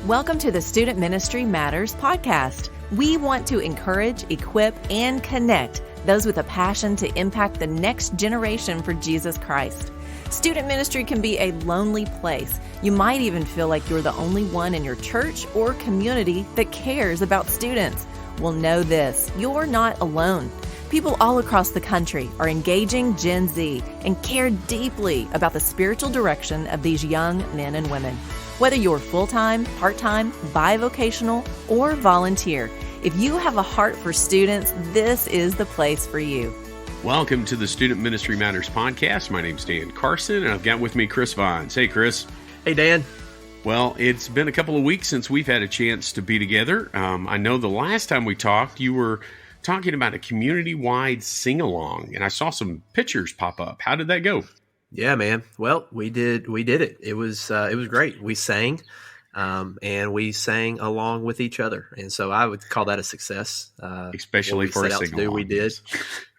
Welcome to the Student Ministry Matters podcast. We want to encourage, equip, and connect those with a passion to impact the next generation for Jesus Christ. Student ministry can be a lonely place. You might even feel like you're the only one in your church or community that cares about students. Well, know this, you're not alone. People all across the country are engaging Gen Z and care deeply about the spiritual direction of these young men and women. Whether you're full-time, part-time, bivocational, or volunteer, if you have a heart for students, this is the place for you. Welcome to the Student Ministry Matters podcast. My name's Dan Carson, and I've got with me Chris Vines. Hey, Chris. Hey, Dan. Well, it's been a couple of weeks since we've had a chance to be together. I know the last time we talked, you were talking about a community-wide sing-along, and I saw some pictures pop up. How did that go? Yeah, man. Well, we did it. It was great. We sang, and we sang along with each other, and so I would call that a success. Especially for a sing-along. We did.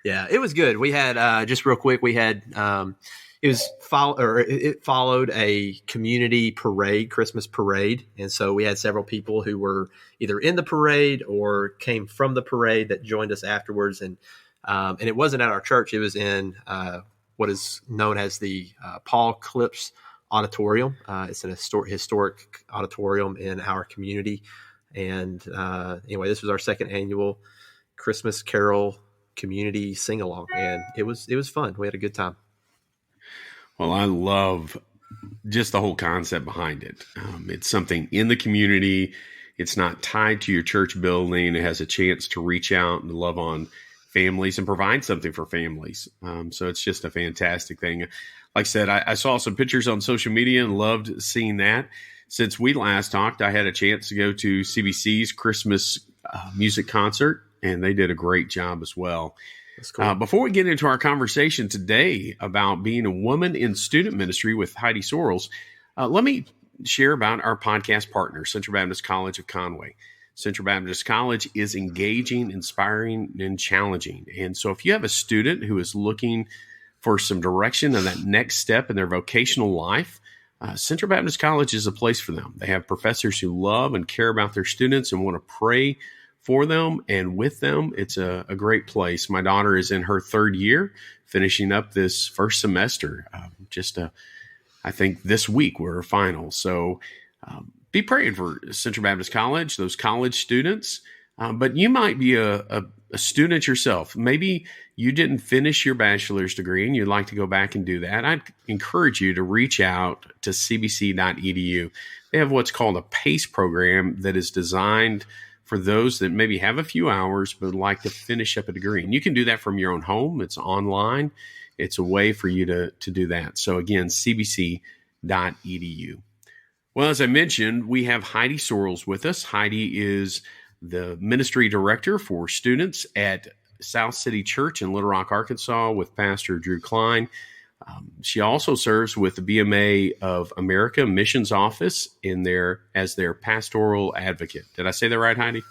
Yeah, it was good. We had just real quick. We had it followed a community parade, Christmas parade, and so we had several people who were either in the parade or came from the parade that joined us afterwards, and it wasn't at our church. It was in what is known as the Paul Clips Auditorium. It's an historic auditorium in our community. And anyway, this was our second annual Christmas Carol community sing-along, and it was fun. We had a good time. Well, I love just the whole concept behind it. It's something in the community. It's not tied to your church building. It has a chance to reach out and love on families and provide something for families. So it's just a fantastic thing. Like I said, I saw some pictures on social media and loved seeing that. Since we last talked, I had a chance to go to CBC's Christmas music concert, and they did a great job as well. That's cool. Before we get into our conversation today about being a woman in student ministry with Heidi Sorrells, let me share about our podcast partner, Central Baptist College of Conway. Central Baptist College is engaging, inspiring, and challenging. And so if you have a student who is looking for some direction and that next step in their vocational life, Central Baptist College is a place for them. They have professors who love and care about their students and want to pray for them and with them. It's a great place. My daughter is in her third year, finishing up this first semester. I think this week we're final. So be praying for Central Baptist College, those college students. But you might be a student yourself. Maybe you didn't finish your bachelor's degree and you'd like to go back and do that. I'd encourage you to reach out to cbc.edu. They have what's called a PACE program that is designed for those that maybe have a few hours but would like to finish up a degree. And you can do that from your own home. It's online. It's a way for you to do that. So again, cbc.edu. Well, as I mentioned, we have Heidi Sorrells with us. Heidi is the ministry director for students at South City Church in Little Rock, Arkansas, with Pastor Drew Klein. She also serves with the BMA of America Missions Office as their pastoral advocate. Did I say that right, Heidi?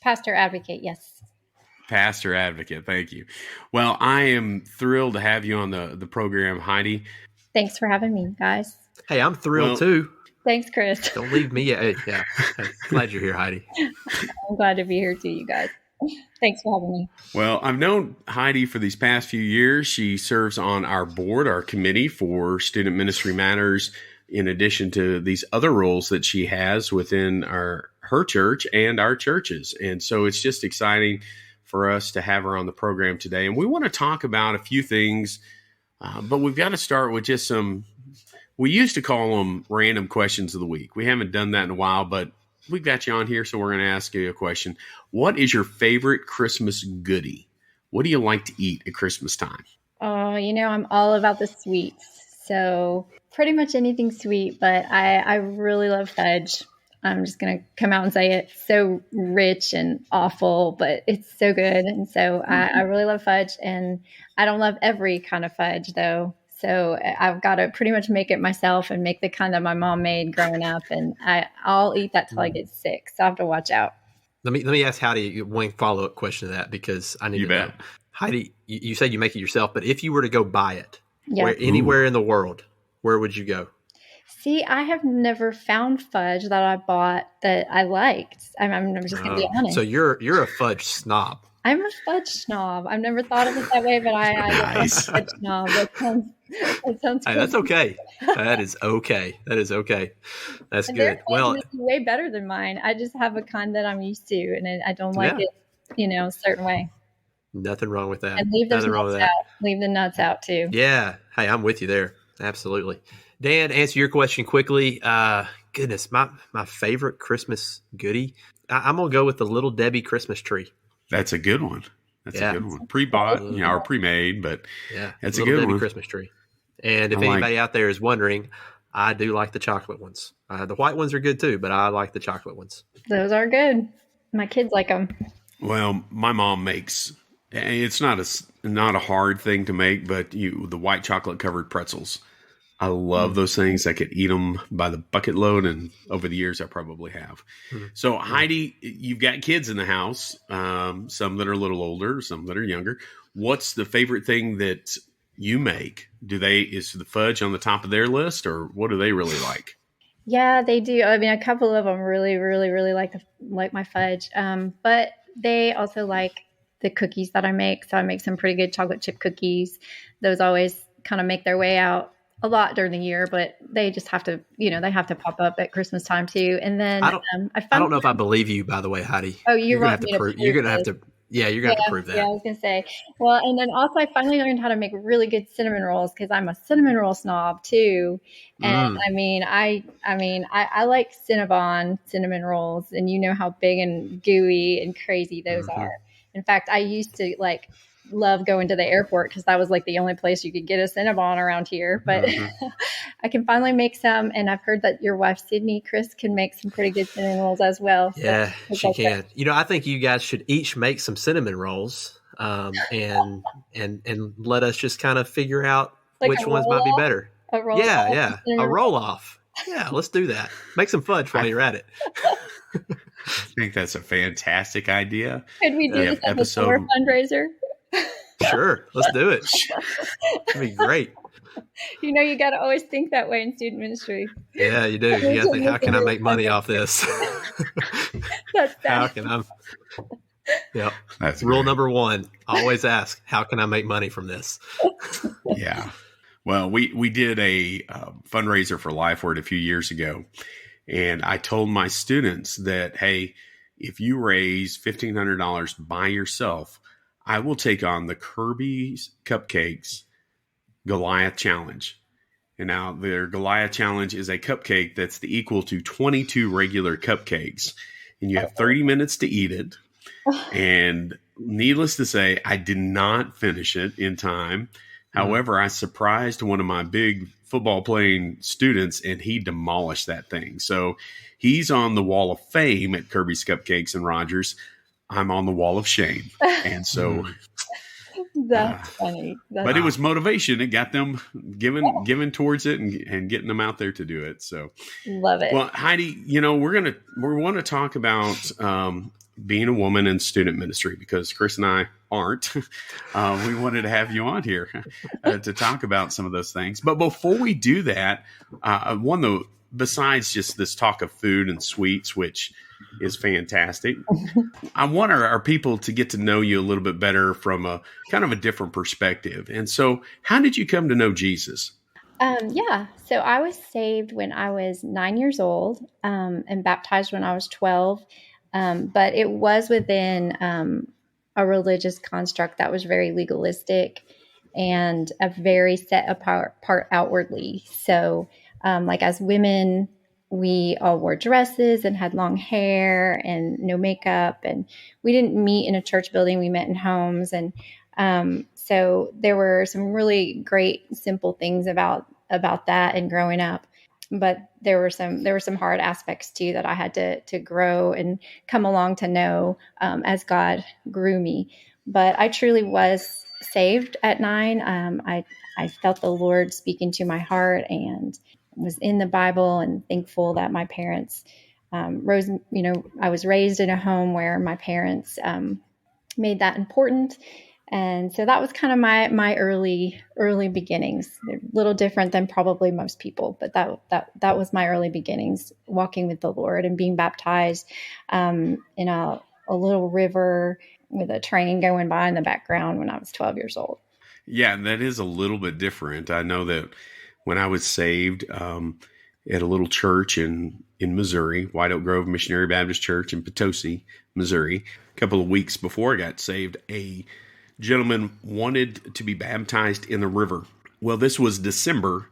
Pastor advocate, yes. Pastor advocate, thank you. Well, I am thrilled to have you on the program, Heidi. Thanks for having me, guys. Hey, I'm thrilled too. Thanks, Chris. Don't leave me. Yeah. Glad you're here, Heidi. I'm glad to be here too, you guys. Thanks for having me. Well, I've known Heidi for these past few years. She serves on our board, our committee for Student Ministry Matters, in addition to these other roles that she has within her church and our churches. And so it's just exciting for us to have her on the program today. And we want to talk about a few things, but we've got to start with just we used to call them random questions of the week. We haven't done that in a while, but we've got you on here, so we're going to ask you a question. What is your favorite Christmas goodie? What do you like to eat at Christmas time? I'm all about the sweets. So pretty much anything sweet, but I really love fudge. I'm just going to come out and say it. So rich and awful, but it's so good. And so I really love fudge, and I don't love every kind of fudge though. So I've got to pretty much make it myself and make the kind that my mom made growing up. And I'll eat that till I get sick. So I have to watch out. Let me ask Heidi one follow-up question to that, because I need to know. Heidi, you said you make it yourself, but if you were to go buy it, anywhere in the world, where would you go? See, I have never found fudge that I bought that I liked. I'm just going to be honest. So you're a fudge snob. I'm a fudge snob. I've never thought of it that way, but I am Nice. a fudge snob. That sounds Hey, cool. that's okay. That is okay. That is okay. That's And good. their Well, fudge is way better than mine. I just have a kind that I'm used to, and I don't like Yeah. it, a certain way. nothing wrong with that. And leave those Nothing wrong nuts with out. that. Leave the nuts out too. Yeah. Hey, I'm with you there. Absolutely. Dan, answer your question quickly. Goodness, my favorite Christmas goodie. I'm gonna go with the Little Debbie Christmas tree. That's a good one. That's Yeah. a good one. Pre-bought, or pre-made, but Yeah, that's a Little good Debbie one. Christmas tree. And if I like- anybody out there is wondering, I do like the chocolate ones. The white ones are good too, but I like the chocolate ones. Those are good. My kids like them. Well, my mom makes. It's not a hard thing to make, but the white chocolate covered pretzels. I love those things. I could eat them by the bucket load, and over the years, I probably have. So, Heidi, you've got kids in the house, some that are a little older, some that are younger. What's the favorite thing that you make? Is the fudge on the top of their list, or what do they really like? Yeah, they do. I mean, a couple of them really, really, really like my fudge. But they also like the cookies that I make. So I make some pretty good chocolate chip cookies. Those always kind of make their way out a lot during the year, but they just have to, they have to pop up at Christmas time too. And then I don't know if I believe you, by the way, Heidi. Oh, you're gonna have to prove. You're gonna have to. Yeah, you're gonna have to prove that. Yeah, I was gonna say. Well, and then also I finally learned how to make really good cinnamon rolls because I'm a cinnamon roll snob too. And I like Cinnabon cinnamon rolls, and you know how big and gooey and crazy those are. In fact, I used to love going to the airport because that was the only place you could get a Cinnabon around here. But I can finally make some, and I've heard that your wife Sydney, Chris, can make some pretty good cinnamon rolls as well. So Yeah, she can. I think you guys should each make some cinnamon rolls, and let us just kind of figure out which ones might be better. A roll Yeah, a roll off. Yeah, let's do that. Make some fudge while you're at it. I think that's a fantastic idea. Could we do this as a summer fundraiser? Sure, let's do it. That'd be great. You got to always think that way in student ministry. Yeah, you do. You got to think, how can I make money off this? How can I? Yep. That's rule number one. Always ask, how can I make money from this? Yeah. Well, we did a fundraiser for LifeWord a few years ago, and I told my students that, hey, if you raise $1,500 by yourself, I will take on the Kirby's Cupcakes Goliath Challenge. And now their Goliath Challenge is a cupcake that's the equal to 22 regular cupcakes. And you have 30 minutes to eat it. And needless to say, I did not finish it in time. However, I surprised one of my big football playing students, and he demolished that thing. So he's on the wall of fame at Kirby's Cupcakes and Rogers. I'm on the wall of shame. And so that's funny. But it was motivation. It got them giving towards it and getting them out there to do it. So love it. Well, Heidi, we want to talk about being a woman in student ministry, because Chris and I aren't. We wanted to have you on here to talk about some of those things. But before we do that, besides just this talk of food and sweets, which is fantastic, I want our people to get to know you a little bit better from a kind of a different perspective. And so how did you come to know Jesus? So I was saved when I was 9 years old, and baptized when I was 12. But it was within a religious construct that was very legalistic and a very set apart outwardly. So as women, we all wore dresses and had long hair and no makeup, and we didn't meet in a church building. We met in homes. And so there were some really great, simple things about that and growing up. But there were some hard aspects too that I had to grow and come along to know as God grew me. But I truly was saved at 9. I felt the Lord speaking to my heart and was in the Bible, and thankful that my parents I was raised in a home where my parents made that important. And so that was kind of my early beginnings. They're a little different than probably most people, but that was my early beginnings, walking with the Lord and being baptized in a little river with a train going by in the background when I was 12 years old. Yeah, that is a little bit different. I know that when I was saved at a little church in Missouri, White Oak Grove Missionary Baptist Church in Potosi, Missouri, a couple of weeks before I got saved, a gentleman wanted to be baptized in the river. Well, this was December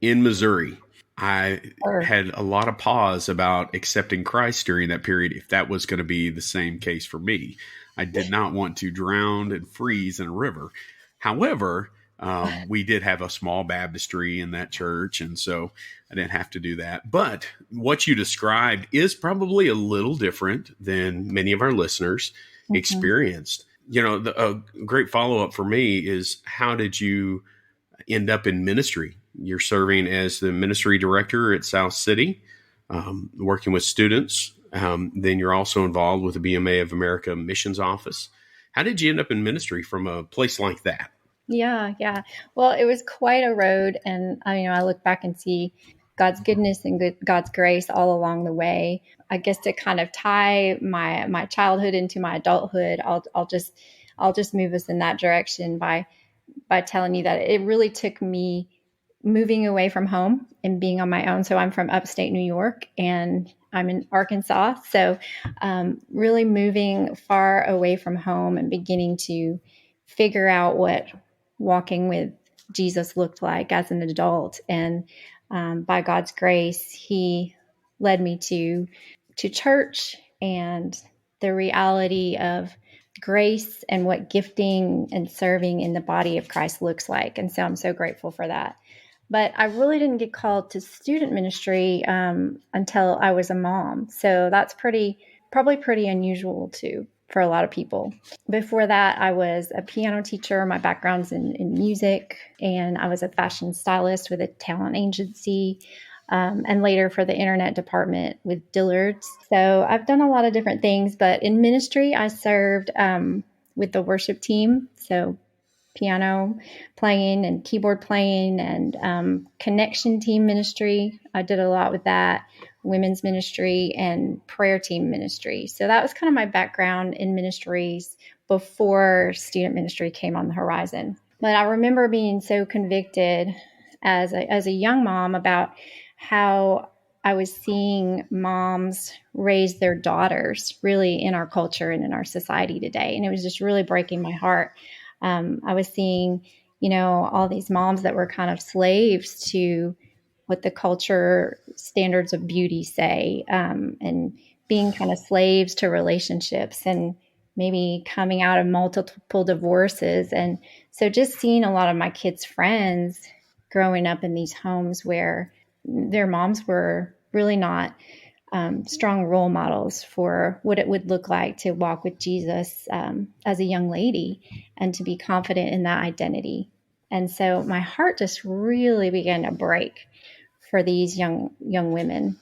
in Missouri. I had a lot of pause about accepting Christ during that period, if that was going to be the same case for me. I did not want to drown and freeze in a river. However, we did have a small baptistry in that church, and so I didn't have to do that. But what you described is probably a little different than many of our listeners experienced. You know, a great follow-up for me is, how did you end up in ministry? You're serving as the ministry director at South City, working with students. Then you're also involved with the BMA of America Missions Office. How did you end up in ministry from a place like that? Yeah. Well, it was quite a road. And I look back and see God's goodness and God's grace all along the way. I guess to kind of tie my childhood into my adulthood, I'll just move us in that direction by telling you that it really took me moving away from home and being on my own. So I'm from upstate New York and I'm in Arkansas. So really moving far away from home and beginning to figure out what walking with Jesus looked like as an adult. And by God's grace, he led me to church and the reality of grace and what gifting and serving in the body of Christ looks like. And so I'm so grateful for that. But I really didn't get called to student ministry until I was a mom. So that's probably pretty unusual too for a lot of people. Before that, I was a piano teacher. My background's in music, and I was a fashion stylist with a talent agency, and later for the internet department with Dillard's. So I've done a lot of different things, but in ministry, I served with the worship team. So piano playing and keyboard playing and connection team ministry. I did a lot with that, women's ministry and prayer team ministry. So that was kind of my background in ministries before student ministry came on the horizon. But I remember being so convicted as a young mom about how I was seeing moms raise their daughters really in our culture and in our society today. And it was just really breaking my heart. I was seeing, all these moms that were kind of slaves to what the culture standards of beauty say, and being kind of slaves to relationships and maybe coming out of multiple divorces. And so just seeing a lot of my kids' friends growing up in these homes where their moms were really not strong role models for what it would look like to walk with Jesus as a young lady and to be confident in that identity. And so my heart just really began to break for these young women.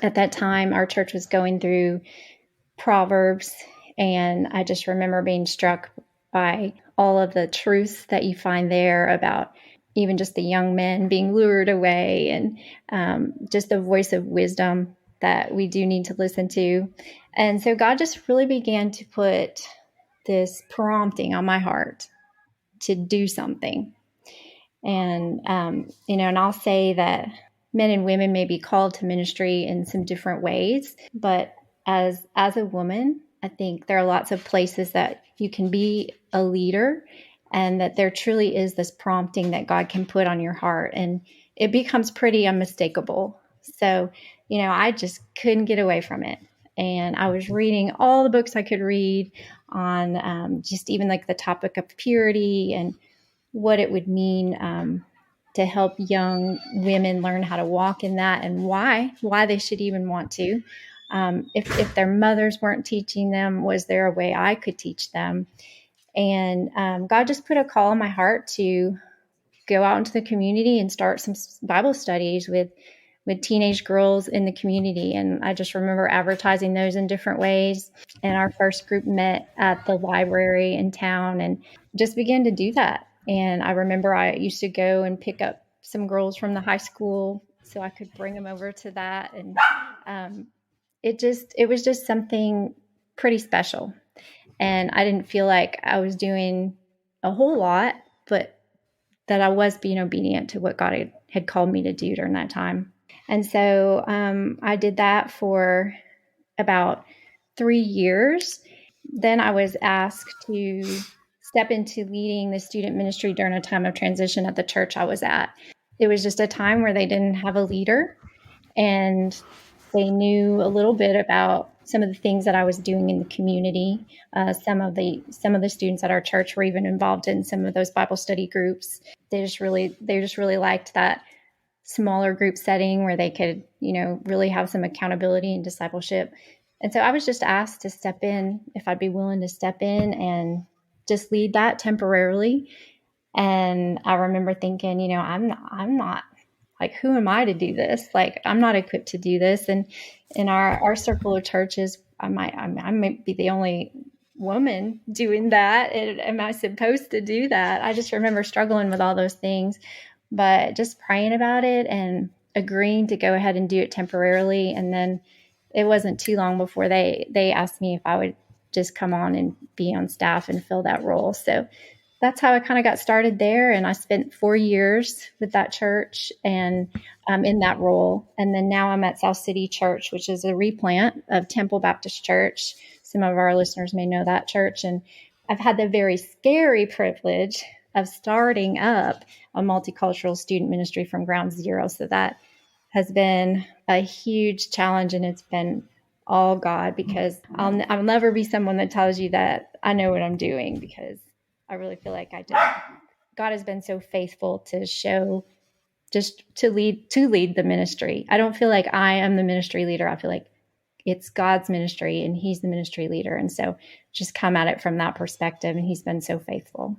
At that time, our church was going through Proverbs, and I just remember being struck by all of the truths that you find there about even just the young men being lured away and just the voice of wisdom that we do need to listen to. And so God just really began to put this prompting on my heart to do something. And, and I'll say that men and women may be called to ministry in some different ways, but as a woman, I think there are lots of places that you can be a leader and that there truly is this prompting that God can put on your heart, and it becomes pretty unmistakable. So, I just couldn't get away from it. And I was reading all the books I could read on just even like the topic of purity and what it would mean to help young women learn how to walk in that, and why they should even want to. If their mothers weren't teaching them, was there a way I could teach them? And God just put a call in my heart to go out into the community and start some Bible studies with with teenage girls in the community. And I just remember advertising those in different ways. And our first group met at the library in town and just began to do that. And I remember I used to go and pick up some girls from the high school so I could bring them over to that. And it was just something pretty special. And I didn't feel like I was doing a whole lot, but that I was being obedient to what God had called me to do during that time. And so I did that for about 3 years. Then I was asked to step into leading the student ministry during a time of transition at the church I was at. It was just a time where they didn't have a leader, and they knew a little bit about some of the things that I was doing in the community. Some of the students at our church were even involved in some of those Bible study groups. They just really liked that smaller group setting where they could, really have some accountability and discipleship. And so I was just asked to step in, if I'd be willing to step in and just lead that temporarily. And I remember thinking, I'm not like, who am I to do this? Like, I'm not equipped to do this. And in our circle of churches, I might be the only woman doing that. Am I supposed to do that? I just remember struggling with all those things, but just praying about it and agreeing to go ahead and do it temporarily. And then it wasn't too long before they asked me if I would just come on and be on staff and fill that role. So that's how I kind of got started there. And I spent 4 years with that church and in that role. And then now I'm at South City Church, which is a replant of Temple Baptist Church. Some of our listeners may know that church. And I've had the very scary privilege of starting up a multicultural student ministry from ground zero. So that has been a huge challenge, and it's been all God, because I'll never be someone that tells you that I know what I'm doing, because I really feel like God has been so faithful to show, just to lead the ministry. I don't feel like I am the ministry leader. I feel like it's God's ministry and He's the ministry leader. And so just come at it from that perspective. And He's been so faithful.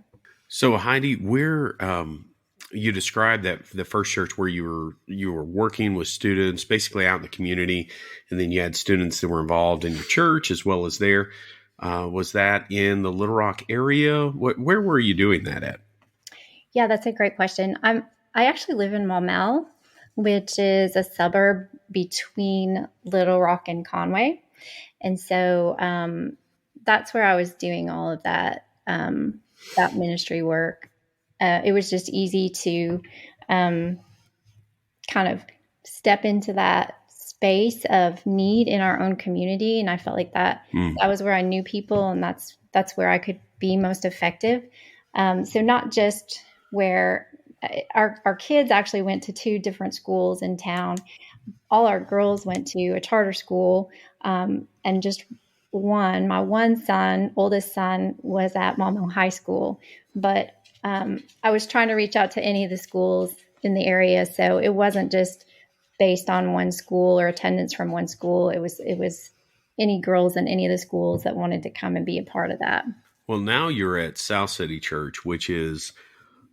So Heidi, where you described that the first church where you were working with students, basically out in the community, and then you had students that were involved in your church as well as there. Was that in the Little Rock area? Where were you doing that at? Yeah, that's a great question. I actually live in Maumelle, which is a suburb between Little Rock and Conway. And so that's where I was doing all of that ministry work. It was just easy to kind of step into that space of need in our own community. And I felt like that was where I knew people, and that's where I could be most effective. So not just where our kids actually went to 2 different schools in town. All our girls went to a charter school, and just my oldest son was at Maumelle High School, but I was trying to reach out to any of the schools in the area. So it wasn't just based on one school or attendance from one school. It was any girls in any of the schools that wanted to come and be a part of that. Well, now you're at South City Church, which is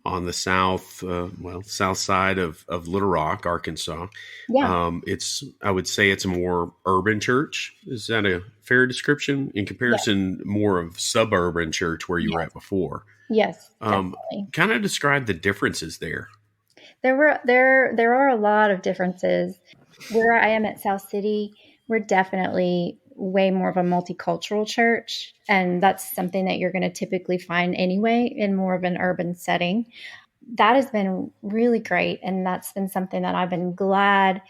on the south side of Little Rock, Arkansas. Yeah. I would say it's a more urban church. Is that a fair description? In comparison, more of suburban church where you were at before. Yes, definitely. Kind of describe the differences there. There are a lot of differences. Where I am at South City, we're definitely way more of a multicultural church. And that's something that you're going to typically find anyway in more of an urban setting. That has been really great. And that's been something that I've been glad,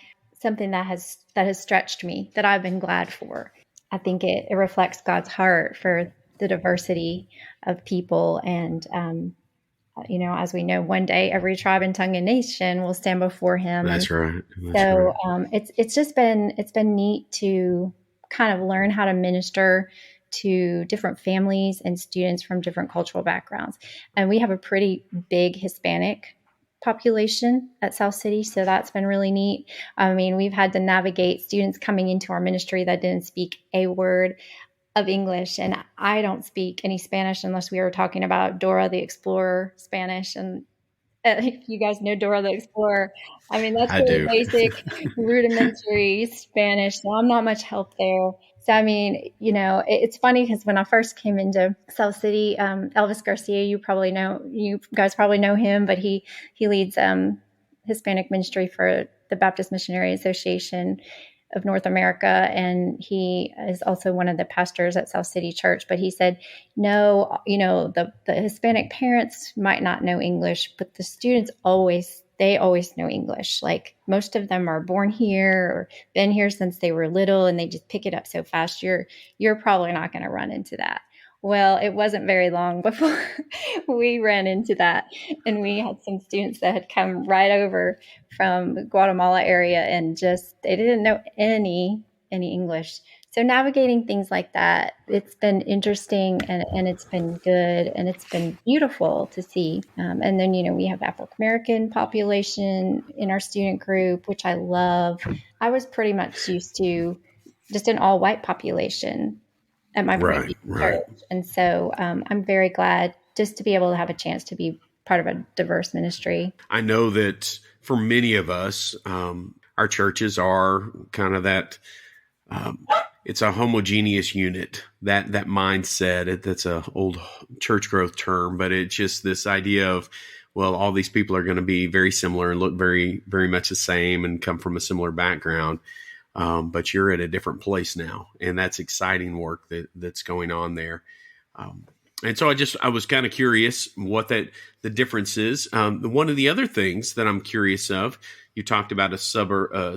something that has stretched me, that I've been glad for. I think it reflects God's heart for the diversity of people. And, as we know, one day every tribe and tongue and nation will stand before Him. That's right. It's been neat to kind of learn how to minister to different families and students from different cultural backgrounds. And we have a pretty big Hispanic population at South City. So that's been really neat. I mean, we've had to navigate students coming into our ministry that didn't speak a word of English. And I don't speak any Spanish unless we were talking about Dora the Explorer Spanish. And if you guys know Dora the Explorer. I mean, that's I really do. basic, rudimentary Spanish. So I'm not much help there. So, I mean, it's funny because when I first came into South City, Elvis Garcia, you guys probably know him, but he leads Hispanic ministry for the Baptist Missionary Association of North America. And he is also one of the pastors at South City Church. But he said, no, the Hispanic parents might not know English, but the students they always know English. Like most of them are born here or been here since they were little, and they just pick it up so fast. You're probably not going to run into that. Well, it wasn't very long before we ran into that. And we had some students that had come right over from the Guatemala area and they didn't know any English. So navigating things like that, it's been interesting and it's been good and it's been beautiful to see. And then, we have Afro-American population in our student group, which I love. I was pretty much used to just an all-white population at my previous church. And so I'm very glad just to be able to have a chance to be part of a diverse ministry. I know that for many of us, our churches are kind of that, it's a homogeneous unit, that mindset. That's a old church growth term, but it's just this idea of, well, all these people are going to be very similar and look very, very much the same and come from a similar background. But you're at a different place now, and that's exciting work that's going on there. And so I was kind of curious what the difference is. One of the other things that I'm curious of, you talked about a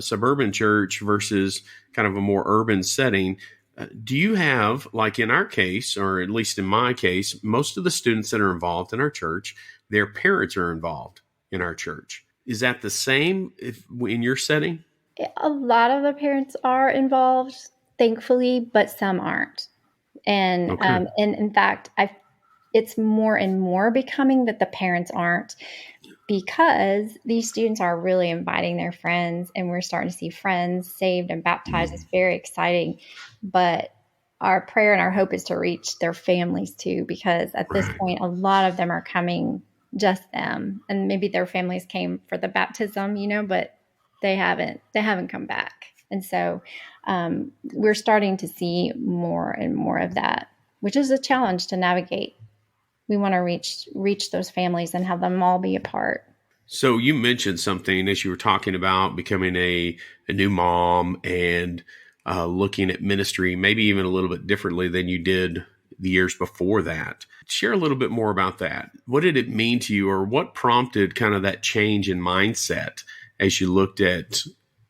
suburban church versus kind of a more urban setting. Do you have, like in our case, or at least in my case, most of the students that are involved in our church, their parents are involved in our church. Is that the same in your setting? A lot of the parents are involved, thankfully, but some aren't. And Okay. And in fact, it's more and more becoming that the parents aren't, because these students are really inviting their friends, and we're starting to see friends saved and baptized. It's very exciting. But our prayer and our hope is to reach their families too, because at this point, a lot of them are coming, just them, and maybe their families came for the baptism, but they haven't come back. And so we're starting to see more and more of that, which is a challenge to navigate. We want to reach those families and have them all be a part. So you mentioned something as you were talking about becoming a new mom and looking at ministry, maybe even a little bit differently than you did the years before that. Share a little bit more about that. What did it mean to you, or what prompted kind of that change in mindset as you looked at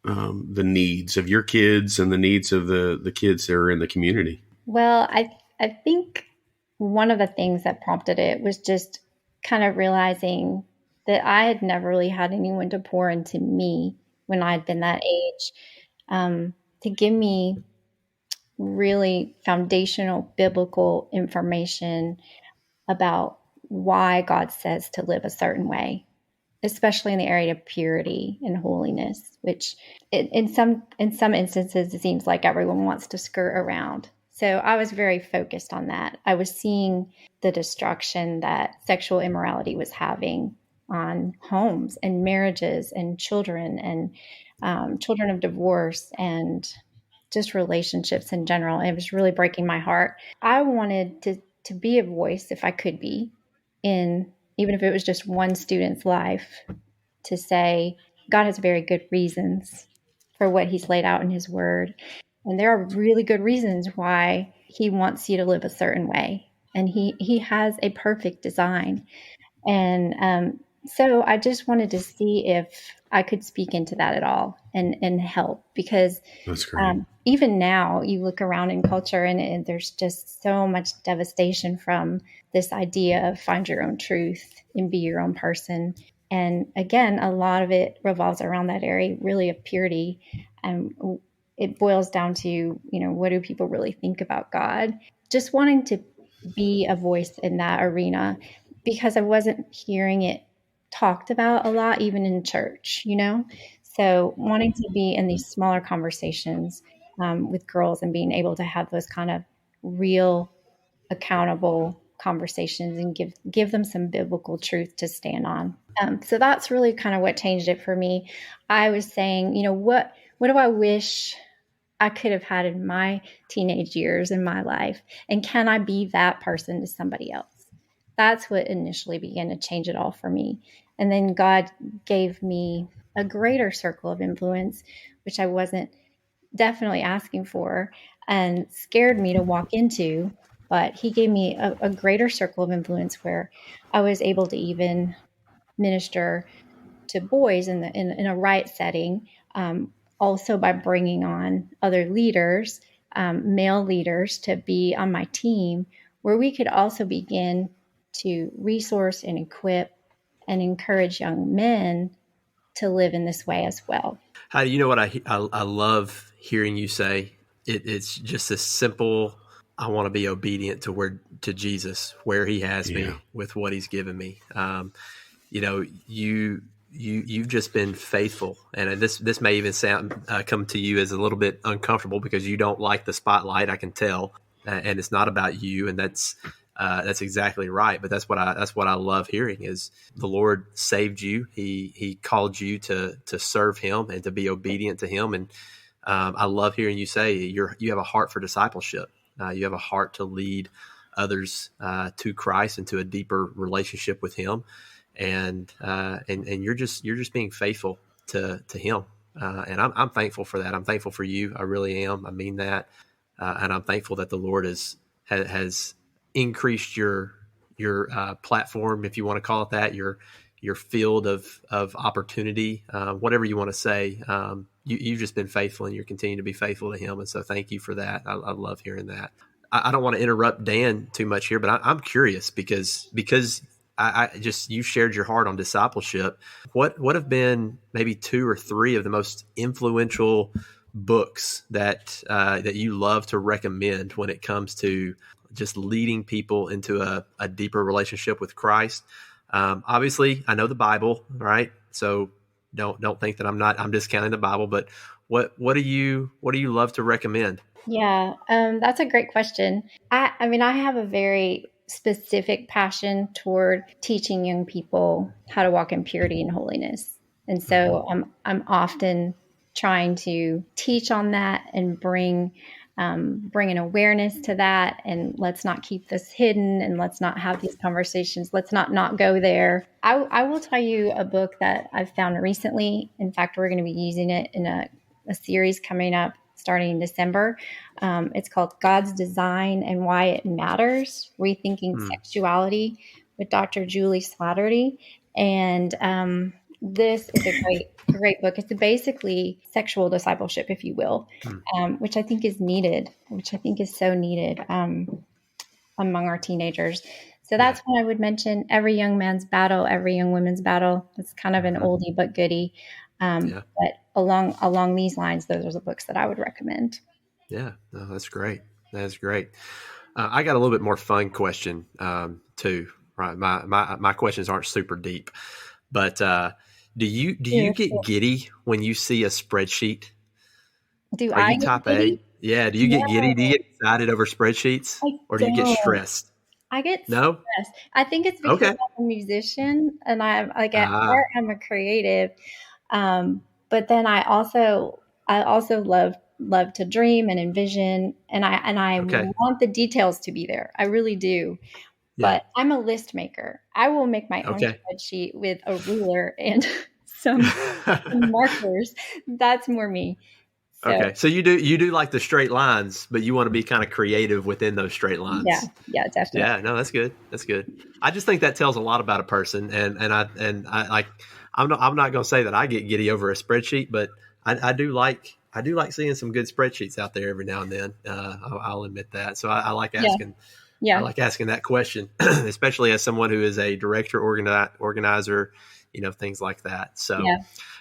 the needs of your kids and the needs of the kids that are in the community? Well, I think one of the things that prompted it was just kind of realizing that I had never really had anyone to pour into me when I had been that age, to give me really foundational biblical information about why God says to live a certain way, especially in the area of purity and holiness, which in some instances, it seems like everyone wants to skirt around. So I was very focused on that. I was seeing the destruction that sexual immorality was having on homes and marriages and children and children of divorce and just relationships in general. It was really breaking my heart. I wanted to be a voice, if I could be, in even if it was just one student's life, to say God has very good reasons for what he's laid out in his word. And there are really good reasons why he wants you to live a certain way. And he has a perfect design. And so I just wanted to see if I could speak into that at all and help, because That's great. Even now you look around in culture and there's just so much devastation from this idea of find your own truth and be your own person. And again, a lot of it revolves around that area really of purity. And it boils down to, what do people really think about God? Just wanting to be a voice in that arena, because I wasn't hearing it talked about a lot, even in church, So wanting to be in these smaller conversations with girls and being able to have those kind of real, accountable conversations and give them some biblical truth to stand on. So that's really kind of what changed it for me. I was saying, what do I wish I could have had in my teenage years in my life? And can I be that person to somebody else? That's what initially began to change it all for me. And then God gave me a greater circle of influence, which I wasn't definitely asking for and scared me to walk into. But he gave me a greater circle of influence where I was able to even minister to boys in a right setting, also by bringing on other leaders, male leaders, to be on my team, where we could also begin to resource and equip and encourage young men to live in this way as well. Heidi, you know what I love hearing you say? It's just a simple, I want to be obedient to Jesus, where he has me with what he's given me. You've just been faithful, and this may even come to you as a little bit uncomfortable because you don't like the spotlight. I can tell, and it's not about you, and that's exactly right. But that's what I love hearing is the Lord saved you. He called you to serve him and to be obedient to him. And I love hearing you say you have a heart for discipleship. You have a heart to lead others to Christ and to a deeper relationship with him. And you're just being faithful to him. And I'm thankful for that. I'm thankful for you. I really am. I mean that. And I'm thankful that the Lord has increased your platform, if you want to call it that, your field of opportunity, whatever you want to say. You've just been faithful, and you're continuing to be faithful to him. And so thank you for that. I love hearing that. I don't want to interrupt Dan too much here, but I'm curious because I just, you shared your heart on discipleship. What have been maybe 2 or 3 of the most influential books that you love to recommend when it comes to just leading people into a deeper relationship with Christ? Obviously, I know the Bible, right? So don't think that I'm discounting the Bible, but what do you love to recommend? Yeah, that's a great question. I have a very specific passion toward teaching young people how to walk in purity and holiness. And so I'm often trying to teach on that and bring an awareness to that. And let's not keep this hidden, and let's not have these conversations. Let's not go there. I will tell you a book that I've found recently. In fact, we're going to be using it in a series coming up starting in December. It's called God's Design and Why It Matters, Rethinking Sexuality with Dr. Juli Slattery. And this is a great book. It's basically sexual discipleship, if you will, which I think is so needed among our teenagers. So that's what I would mention. Every Young Man's Battle, Every Young Women's Battle. It's kind of an oldie but goodie. But along these lines, those are the books that I would recommend. Yeah, no, that's great. That's great. I got a little bit more fun question too. Right, my questions aren't super deep, but do you get giddy when you see a spreadsheet? Are you type A? Yeah. Do you get giddy? Do you get excited over spreadsheets, or do you get stressed? I get stressed. I think it's because I'm a musician, and I'm at heart, I'm a creative. But then I also love to dream and envision, and I want the details to be there. I really do. But I'm a list maker. I will make my own spreadsheet with a ruler and some markers. That's more me. So you do like the straight lines, but you want to be kind of creative within those straight lines. Yeah, definitely. Yeah, no, that's good. That's good. I just think that tells a lot about a person, and I like. I'm not going to say that I get giddy over a spreadsheet, but I do like seeing some good spreadsheets out there every now and then. I'll admit that. So I like asking. Yeah. I like asking that question, especially as someone who is a director, organizer, things like that. So,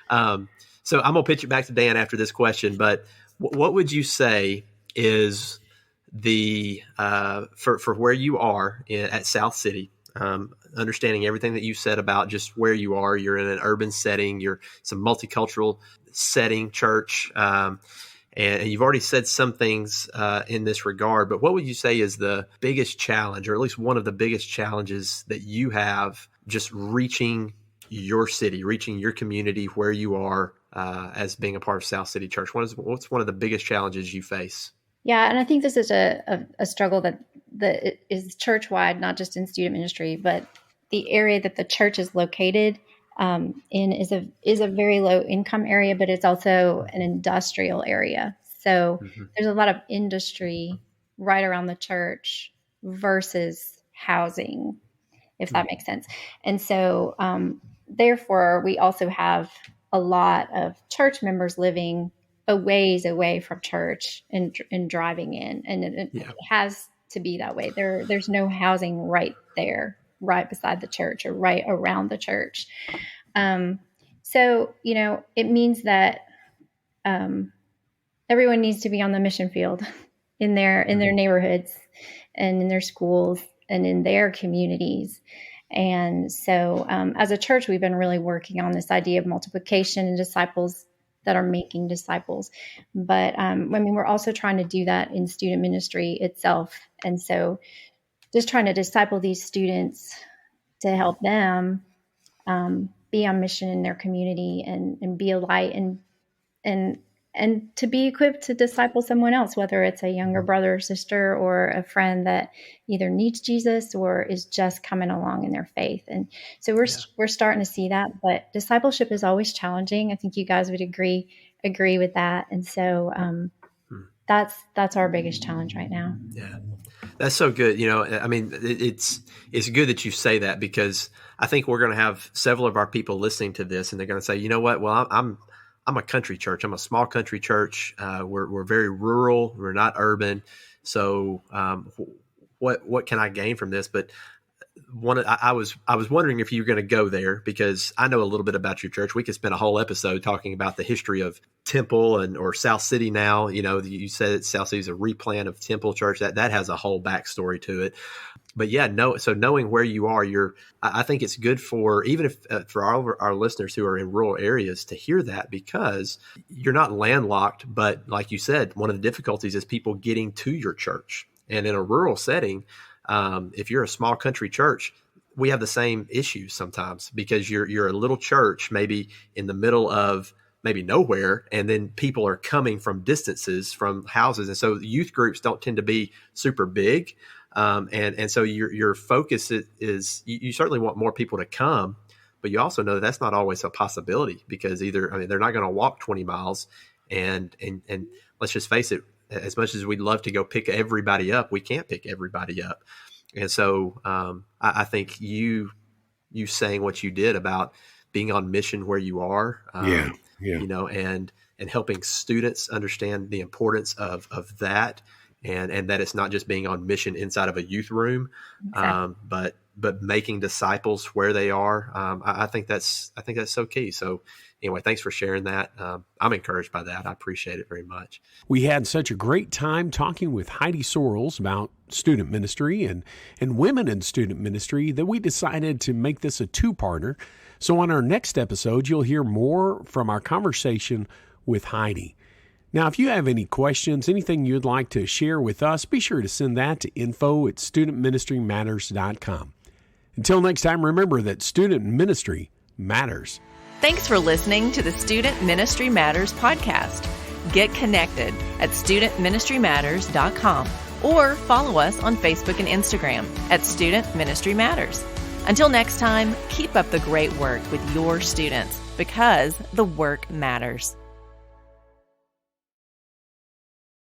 so I'm going to pitch it back to Dan after this question, but what would you say is the, for where you are at South City, understanding everything that you said about just where you are, you're in an urban setting, you're some multicultural setting, church, And you've already said some things in this regard, but what would you say is the biggest challenge, or at least one of the biggest challenges that you have just reaching your city, reaching your community where you are as being a part of South City Church? What's one of the biggest challenges you face? Yeah, and I think this is a struggle that is church-wide, not just in student ministry, but the area that the church is located in is a very low-income area, but it's also an industrial area. So there's a lot of industry right around the church versus housing, if that makes sense. And so therefore, we also have a lot of church members living a ways away from church and driving in. And it has to be that way. There's no housing right there, right beside the church or right around the church. So, it means that everyone needs to be on the mission field in their neighborhoods and in their schools and in their communities. And so as a church, we've been really working on this idea of multiplication and disciples that are making disciples. But we're also trying to do that in student ministry itself. And so just trying to disciple these students to help them be on mission in their community and be a light and to be equipped to disciple someone else, whether it's a younger brother or sister or a friend that either needs Jesus or is just coming along in their faith. And so we're starting to see that, but discipleship is always challenging. I think you guys would agree with that. And so that's our biggest challenge right now. Yeah. That's so good. It's good that you say that, because I think we're going to have several of our people listening to this and they're going to say, you know what? Well, I'm a country church. I'm a small country church. We're very rural. We're not urban. So what can I gain from this? But I was wondering if you were going to go there, because I know a little bit about your church. We could spend a whole episode talking about the history of Temple or South City now. You said South City is a replant of Temple Church. That has a whole backstory to it. But so knowing where you are, I think it's good for all of our listeners who are in rural areas to hear that, because you're not landlocked. But like you said, one of the difficulties is people getting to your church. And in a rural setting, if you're a small country church, we have the same issues sometimes, because you're a little church, maybe in the middle of maybe nowhere, and then people are coming from distances from houses. And so youth groups don't tend to be super big. And so your focus is you certainly want more people to come, but you also know that that's not always a possibility, because they're not going to walk 20 miles and let's just face it, as much as we'd love to go pick everybody up, we can't pick everybody up. And so I think you saying what you did about being on mission where you are, and helping students understand the importance of that. And that it's not just being on mission inside of a youth room, exactly. But making disciples where they are. I think that's so key. So anyway, thanks for sharing that. I'm encouraged by that. I appreciate it very much. We had such a great time talking with Heidi Sorrells about student ministry and women in student ministry that we decided to make this a two-parter. So on our next episode, you'll hear more from our conversation with Heidi. Now, if you have any questions, anything you'd like to share with us, be sure to send that to info@studentministrymatters.com. Until next time, remember that student ministry matters. Thanks for listening to the Student Ministry Matters podcast. Get connected at studentministrymatters.com or follow us on Facebook and Instagram at Student Ministry Matters. Until next time, keep up the great work with your students, because the work matters.